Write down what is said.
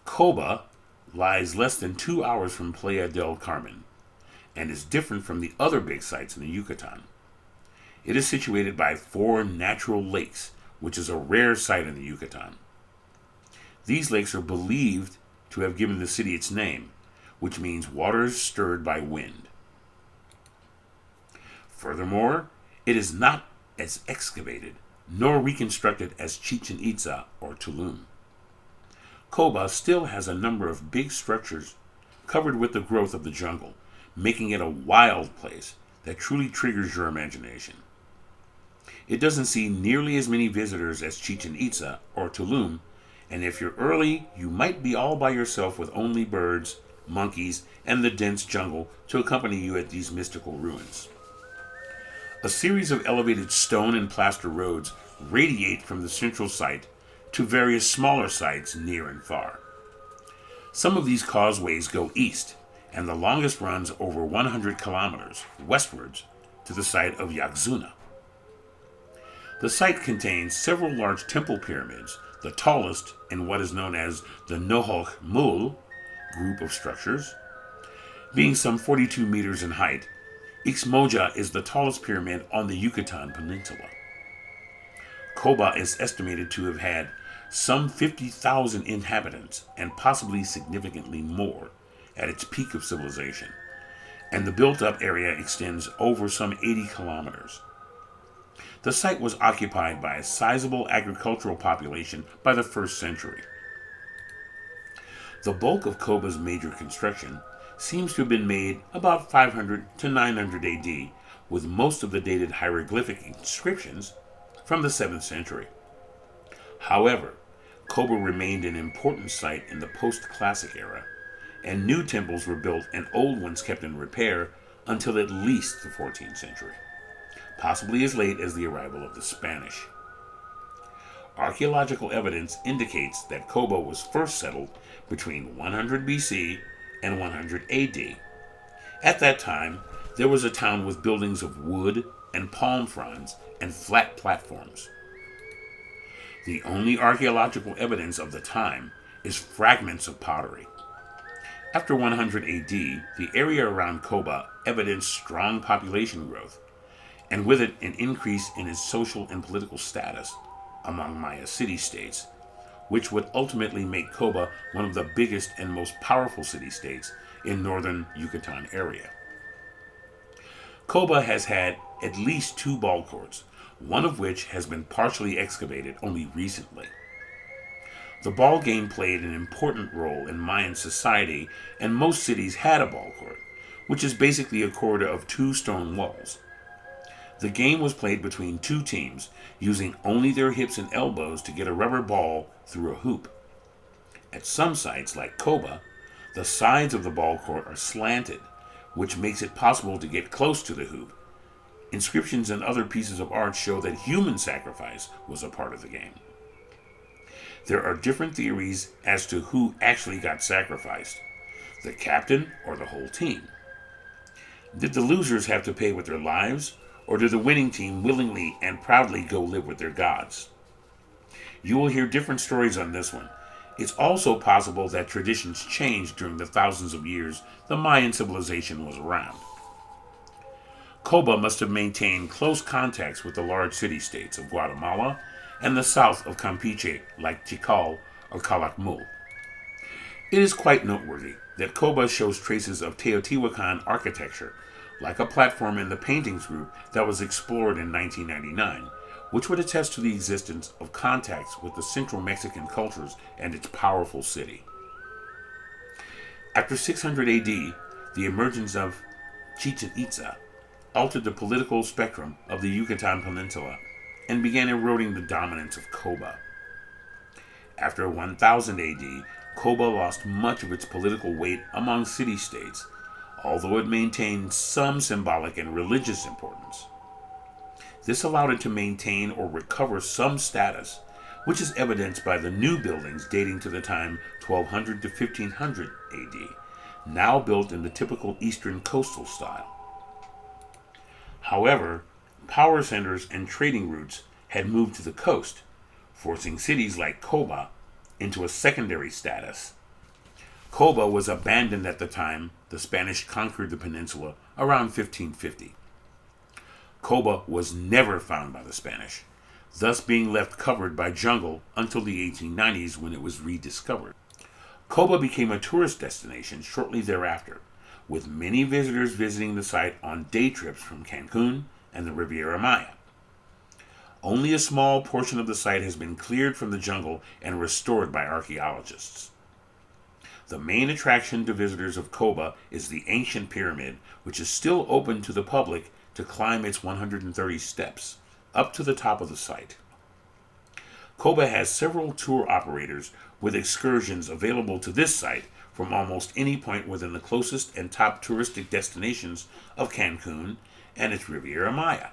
Coba lies less than 2 hours from Playa del Carmen and is different from the other big sites in the Yucatan. It is situated by 4 natural lakes, which is a rare sight in the Yucatan. These lakes are believed to have given the city its name, which means waters stirred by wind. Furthermore, it is not as excavated nor reconstructed as Chichen Itza or Tulum. Coba still has a number of big structures covered with the growth of the jungle, making it a wild place that truly triggers your imagination. It doesn't see nearly as many visitors as Chichen Itza or Tulum, and if you're early, you might be all by yourself with only birds, monkeys, and the dense jungle to accompany you at these mystical ruins. A series of elevated stone and plaster roads radiate from the central site to various smaller sites near and far. Some of these causeways go east, and the longest runs over 100 kilometers westwards to the site of Yaxuna. The site contains several large temple pyramids, the tallest in what is known as the Nohoch Mul group of structures. Being some 42 meters in height, Ixmoja is the tallest pyramid on the Yucatan Peninsula. Coba is estimated to have had some 50,000 inhabitants and possibly significantly more at its peak of civilization, and the built-up area extends over some 80 kilometers. The site was occupied by a sizable agricultural population by the 1st century. The bulk of Coba's major construction seems to have been made about 500 to 900 AD, with most of the dated hieroglyphic inscriptions from the 7th century. However, Coba remained an important site in the post-classic era, and new temples were built and old ones kept in repair until at least the 14th century, possibly as late as the arrival of the Spanish. Archaeological evidence indicates that Coba was first settled between 100 BC and 100 AD. At that time, there was a town with buildings of wood and palm fronds and flat platforms. The only archaeological evidence of the time is fragments of pottery. After 100 AD, the area around Coba evidenced strong population growth, and with it an increase in its social and political status among Maya city-states, which would ultimately make Coba one of the biggest and most powerful city-states in northern Yucatan area. Coba has had at least 2 ball courts, one of which has been partially excavated only recently. The ball game played an important role in Mayan society, and most cities had a ball court, which is basically a corridor of 2 stone walls. The game was played between 2 teams, using only their hips and elbows to get a rubber ball through a hoop. At some sites, like Coba, the sides of the ball court are slanted, which makes it possible to get close to the hoop. Inscriptions and other pieces of art show that human sacrifice was a part of the game. There are different theories as to who actually got sacrificed, the captain or the whole team. Did the losers have to pay with their lives, or did the winning team willingly and proudly go live with their gods? You will hear different stories on this one. It's also possible that traditions changed during the thousands of years the Mayan civilization was around. Coba must have maintained close contacts with the large city-states of Guatemala and the south of Campeche, like Tikal or Calakmul. It is quite noteworthy that Coba shows traces of Teotihuacan architecture, like a platform in the paintings group that was explored in 1999, which would attest to the existence of contacts with the central Mexican cultures and its powerful city. After 600 AD, the emergence of Chichen Itza altered the political spectrum of the Yucatan Peninsula and began eroding the dominance of Coba. After 1000 AD, Coba lost much of its political weight among city-states, although it maintained some symbolic and religious importance. This allowed it to maintain or recover some status, which is evidenced by the new buildings dating to the time 1200 to 1500 AD, now built in the typical eastern coastal style. However, power centers and trading routes had moved to the coast, forcing cities like Coba into a secondary status Coba was abandoned at the time the Spanish conquered the peninsula around 1550. Coba was never found by the Spanish, thus being left covered by jungle until the 1890s when it was rediscovered. Coba became a tourist destination shortly thereafter, with many visitors visiting the site on day trips from Cancun and the Riviera Maya. Only a small portion of the site has been cleared from the jungle and restored by archaeologists. The main attraction to visitors of Coba is the ancient pyramid, which is still open to the public to climb its 130 steps up to the top of the site. Coba has several tour operators with excursions available to this site from almost any point within the closest and top touristic destinations of Cancun and its Riviera Maya.